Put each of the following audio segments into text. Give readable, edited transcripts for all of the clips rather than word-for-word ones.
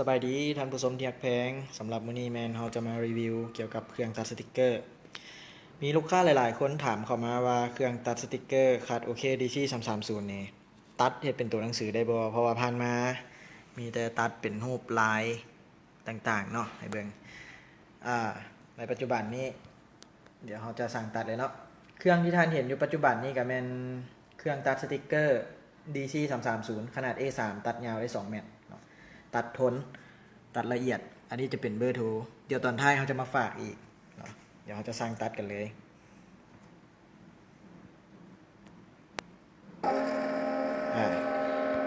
สบายดีท่านผู้ชมที่รักแพงสำหรับมื้อนี้แมนเราจะมารีวิวเกี่ยวกับเครื่องตัดสติกเกอร์มีลูกค้าหลายๆคนถามเข้ามาว่าเครื่องตัดสติกเกอร์คัดโอเคดีซี330นี่ตัดเฮ็ดเป็นตัวหนังสือได้บ่เพราะว่าผ่านมามีแต่ตัดเป็นรูปลายต่างๆเนาะให้เบิ่งในปัจจุบันนี้เดี๋ยวเราจะสั่งตัดเลยเนาะเครื่องที่ท่านเห็นอยู่ปัจจุบันนี้ก็แม่นเครื่องตัดสติกเกอร์ DC 330ขนาด A3 ตัดยาวได้2เมตรตัดทนตัดละเอียดอันนี้จะเป็นเบอร์โทรเดี๋ยวตอนท้ายเขาจะมาฝากอีกเนาะเดี๋ยวเขาจะสั่งตัดกันเลย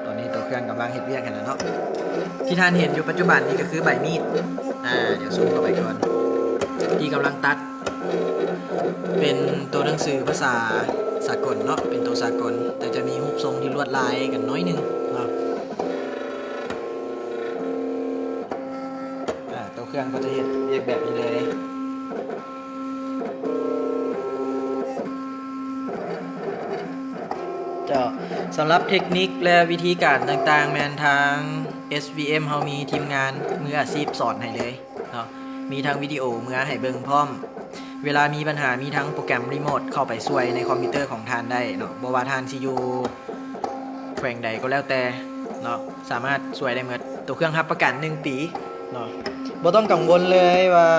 ตอนนี้ตัวเครื่องกำลังเฮ็ดเวียกกันแล้วเนาะที่ท่านเห็นอยู่ปัจจุบันนี้ก็คือใบมีดเดี๋ยวซูมเข้าไปก่อนที่กำลังตัดเป็นตัวหนังสือภาษาสากลเนาะเป็นตัวสากลแต่จะมีรูปทรงที่ลวดลายกันน้อยนึงเนาะตัวเครื่องก็จะเฮ็ดเรียกแบบนี้เลยเจ้าสำหรับเทคนิคและวิธีการต่างๆแมนทาง SVM เฮามีทีมงานมืออาชีพสอนให้เลยเนาะมีทั้งวิดีโอมือให้เบิ่งพร้อมเวลามีปัญหามีทั้งโปรแกรมรีโมทเข้าไปช่วยในคอมพิวเตอร์ของท่านได้เนาะบ่ว่าท่านสิอยู่แขวงใดก็แล้วแต่เนาะสามารถช่วยได้หมดตัวเครื่องรับประกัน1 ปีเนาะบ่ต้องกังวลเลยว่า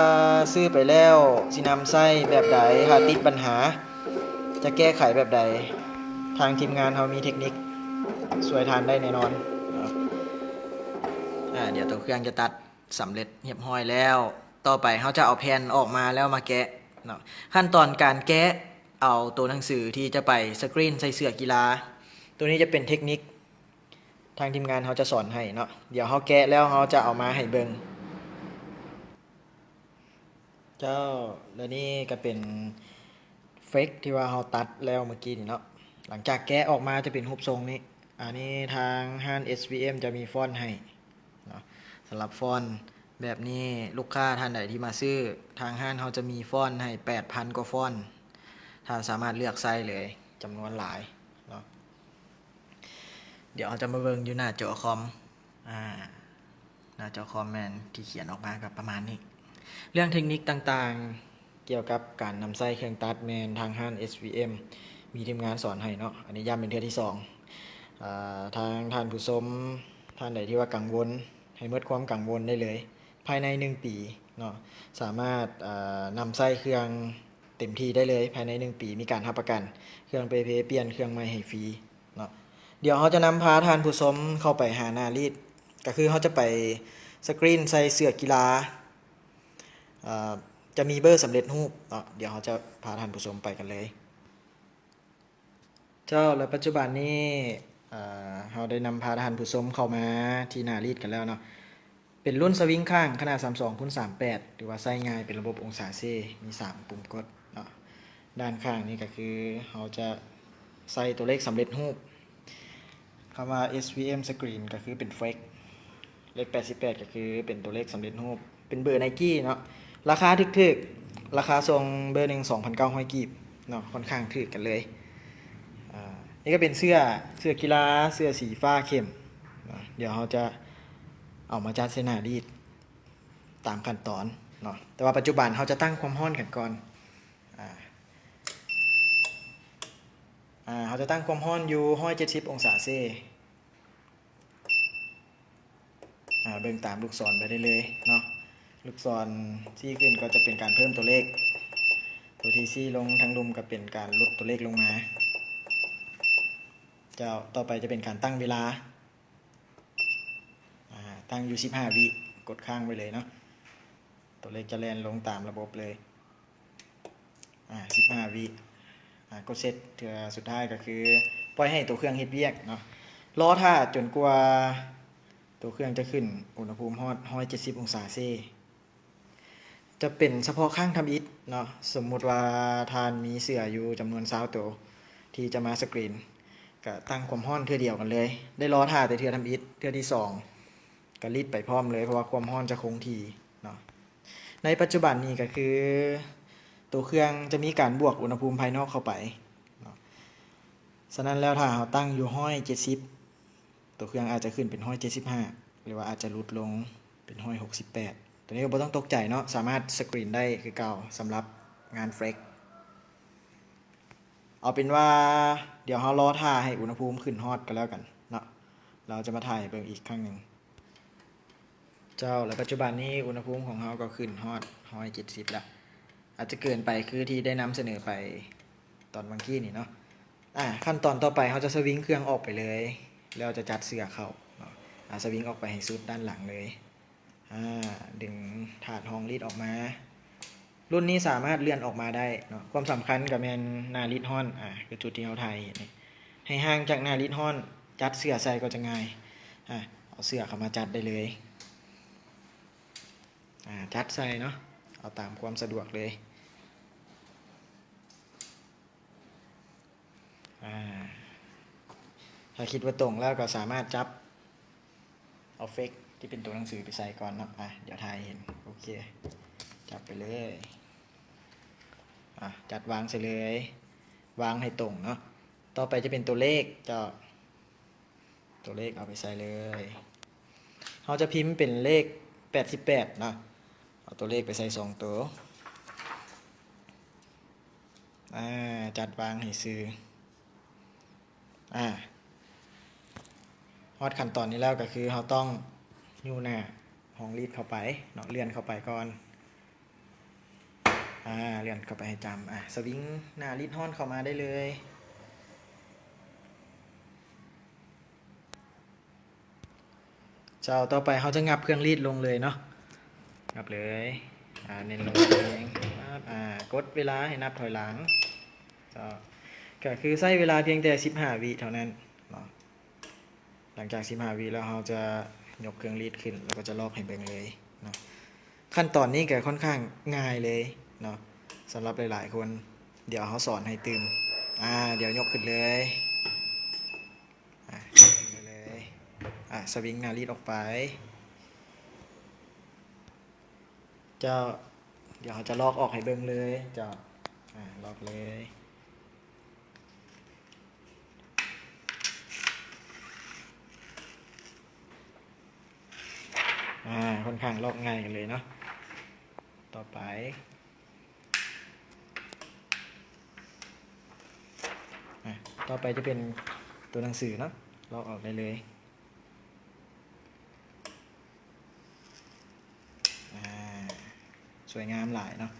ซื้อไปแล้วสินำใช้แบบใดถ้าติดปัญหาจะแก้ไขแบบใดทางทีมงานเรามีเทคนิคช่วยทานได้แน่นอนเนาะเดี๋ยวตัวเครื่องจะตัดสำเร็จเรียบร้อยแล้วต่อไปเขาจะเอาแผ่นออกมาแล้วมาแกะเนาะขั้นตอนการแกะเอาตัวหนังสือที่จะไปสกรีนใส่เสื้อกีฬาตัวนี้จะเป็นเทคนิคทางทีมงานเขาจะสอนให้เนาะเดี๋ยวเขาแกะแล้วเขาจะเอามาให้เบิ่งเจ้าแล้วนี่ก็เป็นเฟกที่ว่าเขาตัดแล้วเมื่อกี้นี่เนาะหลังจากแกะออกมาจะเป็นรูปทรงนี้อันนี้ทางห้าง SVM จะมีฟอนต์ให้เนาะสำหรับฟอนต์แบบนี้ลูกค้าท่านใดที่มาซื้อทางห้างเขาจะมีฟอนต์ให้ 8,000 กว่าฟอนต์ท่านสามารถเลือกไซส์เลยจำนวนหลายเนาะเดี๋ยวเราจะมาเบิ่งอยู่หน้าจอคอมหน้าจอคอมแมนที่เขียนออกมากับประมาณนี้เรื่องเทคนิคต่างๆเกี่ยวกับการนำไส้เครื่องตัดแมนทางห้าง SVM มีทีมงานสอนให้เนาะอันนี้ย้ำเป็นเทื่อที่2ทางท่านผู้ชมท่านใดที่ว่ากังวลให้หมดความกังวลได้เลยภายใน1 ปีเนาะสามารถนำไส้เครื่องเต็มที่ได้เลยภายใน1 ปีมีการรับประกันเครื่องเปเปลี่ยนเครื่องใหม่ให้ฟรีเนาะเดี๋ยวเขาจะนำพาท่านผู้ชมเข้าไปหาหน้ารีดก็คือเขาจะไปสกรีนใส่เสื้อกีฬาจะมีเบอร์สำเร็จรูปเนาะเดี๋ยวเขาจะพาท่านผู้ชมไปกันเลยเจ้าและปัจจุบันนี้เราได้นำพาท่านผู้ชมเข้ามาที่หน้ารีดกันแล้วเนาะเป็นรุ่นสวิงข้างขนาด 32x38 หรือว่าใช้ง่ายเป็นระบบองศาเซมี3ปุ่มกดเนาะด้านข้างนี้ก็คือเราจะใส่ตัวเลขสำเร็จรูปคำว่า SVM Screen ก็คือเป็นเฟกเลข88ก็คือเป็นตัวเลขสำเร็จรูปเป็นเบอร์ Nike เนาะราคาถึกๆราคาทรงเบอร์ 2,900 กีบเนาะค่อนข้างถึกกันเลยนี่ก็เป็นเสื้อกีฬาเสื้อสีฟ้าเข้มเดี๋ยวเราจะเอามาจัดเสนารีดตามขั้นตอนเนาะแต่ว่าปัจจุบันเราจะตั้งความร้อนกันก่อนเราจะตั้งความร้อนอยู่170 องศาเซเบิ่งตามลูกศรไปได้เลยเนาะลูกศรที่ขึ้นก็จะเป็นการเพิ่มตัวเลขตัวที่ซี่ลงทางลุมก็เป็นการลดตัวเลขลงมาต่อไปจะเป็นการตั้งเวลาตั้งอยู่15 วิกดค้างไว้เลยเนาะตัวเลขจะแล่นลงตามระบบเลย15 วิกดเซตเทื่อสุดท้ายก็คือปล่อยให้ตัวเครื่องเฮ็ดเวียกเนาะรอท่าจนกว่าตัวเครื่องจะขึ้นอุณหภูมิฮอด170 องศาเซจะเป็นเฉพาะข้างทำอิฐเนาะสมมุติว่าทานมีเสื้ออยู่จำนวน20 ตัวที่จะมาสกรีนก็ตั้งความร้อนเทื่อเดียวกันเลยได้รอท่าแต่เทื่อทำอิฐเทื่อที่2ก็รีดไปพร้อมเลยเพราะว่าความร้อนจะคงที่เนาะในปัจจุบันนี้ก็คือตัวเครื่องจะมีการบวกอุณหภูมิภายนอกเข้าไปเนาะฉะนั้นแล้วถ้าเราตั้งอยู่170ตัวเครื่องอาจจะขึ้นเป็น175หรือว่าอาจจะลดลง เป็น168ตัวนี้ก็บ่ต้องตกใจเนาะสามารถสกรีนได้คือเก่าสำหรับงานเฟรกเอาเป็นว่าเดี๋ยวเรารอท่าให้อุณหภูมิขึ้นฮอตกันแล้วกันเนาะเราจะมาถ่ายเบิ่งอีกครั้งหนึ่งเจ้าและปัจจุบันนี้อุณหภูมิของเราก็ขึ้นฮอต170แล้วอาจจะเกินไปคือที่ได้นำเสนอไปตอนเมื่อกี้นี่เนาะขั้นตอนต่อไปเราจะสวิงเครื่องออกไปเลยแล้วจะจัดเสื้อเข้าเนาะสวิงออกไปให้สุดด้านหลังเลยดึงถาดรองรีดออกมารุ่นนี้สามารถเลื่อนออกมาได้เนาะความสำคัญกับแมนหน้ารีดฮ้อนคือจุดที่เราถ่ายเห็นนี่ให้ห่างจากหน้ารีดฮ้อนจัดเสื้อใส่ก็จะง่ายเอาเสื้อเข้ามาจัดได้เลยจัดใส่เนาะเอาตามความสะดวกเลยถ้าคิดว่าตรงแล้วก็สามารถจับเอาเฟกที่เป็นตัวหนังสือไปใส่ก่อนเนาะเดี๋ยวถ่ายเห็นโอเคจับไปเลยจัดวางใส่เลยวางให้ตรงเนาะต่อไปจะเป็นตัวเลขจะตัวเลขเอาไปใส่เลยเราจะพิมพ์เป็นเลข88เนาะเอาตัวเลขไปใส่2ตัวจัดวางให้ซื้อฮอดขั้นตอนนี้แล้วก็คือเราต้องยูหน้าห้องรีดเข้าไปเนาะเลื่อนเข้าไปก่อนเลื่อนเข้าไปให้จำสวิงหน้ารีดฮ้อนเข้ามาได้เลยเจ้าต่อไปเขาจะงับเครื่องรีดลงเลยเนาะงับเลยเน้นลงเองกดเวลาให้นับถอยหลังก็คือใช้เวลาเพียงแต่15 วิเท่านั้นเนาะหลังจาก15 วิแล้วเราจะยกเครื่องรีดขึ้นแล้วก็จะลอกให้เบิ่งเลยเนาะขั้นตอนนี้ก็ค่อนข้างง่ายเลยเนาะสำหรับหลายๆคนเดี๋ยวเขาสอนให้ตื่นเดี๋ยวยกขึ้นเลยสวิงหน้ารีดออกไปเจ้าเดี๋ยวเขาจะลอกออกให้เบิ่งเลยเจ้าลอกเลยค่อนข้างลอกง่ายกันเลยเนาะต่อไปจะเป็นตัวหนังสือเนาะลอกออกได้เลยสวยงามหลายเนาะ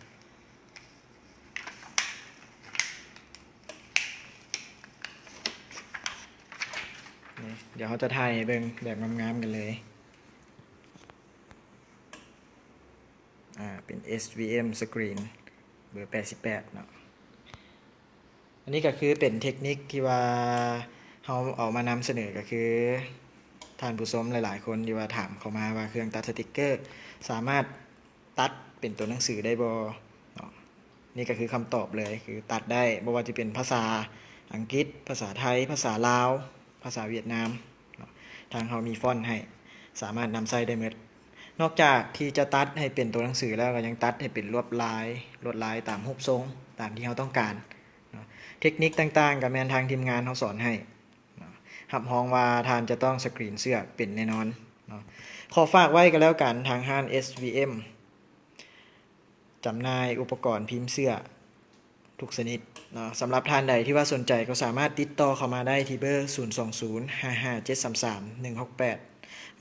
เดี๋ยวเขาจะถ่ายเบิ่งแบบงามๆกันเลยเป็น SVM Screen เบอร์88เนาะอันนี้ก็คือเป็นเทคนิคที่ว่าเขาเอามานำเสนอก็คือท่านผู้ชมหลายๆคนที่ว่าถามเข้ามาว่าเครื่องตัดสติกเกอร์สามารถตัดเป็นตัวหนังสือได้บ่นี่ก็คือคำตอบเลยคือตัดได้บ่ว่าจะเป็นภาษาอังกฤษภาษาไทยภาษาลาวภาษาเวียดนามทางเขามีฟอนต์ให้สามารถนำใส่ได้หมดนอกจากที่จะตัดให้เป็นตัวหนังสือแล้วก็ยังตัดให้เป็นลวดลายตามรูปทรงตามที่เขาต้องการเทคนิคต่างๆกับแมนทางทีมงานเขาสอนให้รับรองว่าทานจะต้องสกรีนเสื้อเป็นแน่นอนขอฝากไว้กันแล้วกันทางห้าง SVM จำหน่ายอุปกรณ์พิมพ์เสื้อทุกชนิดสำหรับท่านใดที่ว่าสนใจก็สามารถติดต่อเข้ามาได้ที่เบอร์ 02055733168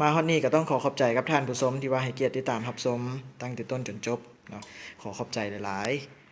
มาฮอดนี้ก็ต้องขอบใจกับท่านผู้ชมที่ว่าให้เกียรติติดตามรับชมตั้งแต่ต้นจนจบขอขอบใจหลายๆ